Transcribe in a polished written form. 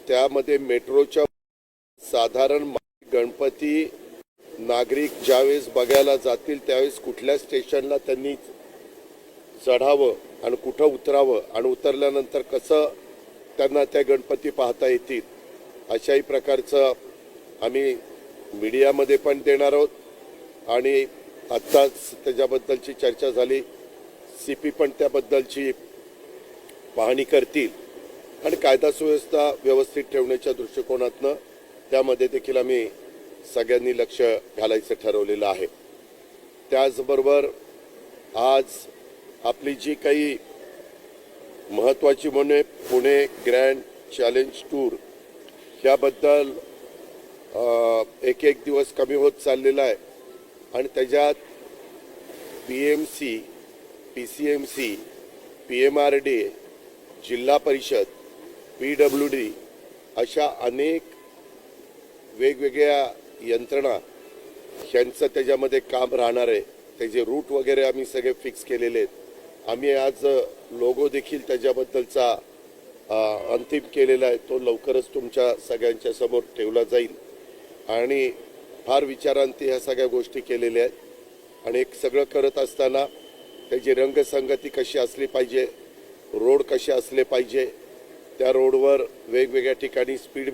त्यामध्ये मेट्रोच्या साधारण गणपती नागरिक ज्यावेळेस बघायला जातील त्यावेळेस कुठल्या स्टेशनला त्यांनी चढावं आणि कुठं उतरावं आणि उतरल्यानंतर कसं त्यांना त्या गणपती पाहता येतील अशाही प्रकारचं आम्ही मीडियामध्ये पण देणार आहोत आणि आत्ताच त्याच्याबद्दलची चर्चा झाली. CP पण त्याबद्दलची पाहणी करतील आणि कायदा सुव्यवस्था व्यवस्थित ठेवण्याच्या दृष्टिकोनातनं त्यामध्ये देखील आम्ही सगळ्यांनी लक्ष घालायचं ठरवलेलं आहे. त्याचबरोबर आज आपली जी काही महत्त्वाची म्हणजे पुणे ग्रँड चॅलेंज टूर ह्याबद्दल एक दिवस कमी होत चाललेला आहे आणि त्याच्यात PMC, PCMC, PMRD, जिल्हा परिषद, PWD अशा अनेक वेगवेगळ्या यंत्रणा ह्यांचं त्याच्यामध्ये काम राहणार आहे. त्याचे रूट वगैरे आम्ही सगळे फिक्स केलेले आहेत. आम्ही आज लोगो देखील त्याच्याबद्दलचा अंतिम केलेला आहे. तो लवकरच तुमच्या सगळ्यांच्या समोर ठेवला जाईल आणि फार विचारांती ह्या सगळ्या गोष्टी केलेल्या आहेत आणि एक सगळं करत असताना त्याची रंगसंगती कशी असली पाहिजे, रोड कसे असले पाहिजे, त्या रोडवर वेगवेगळ्या ठिकाणी स्पीड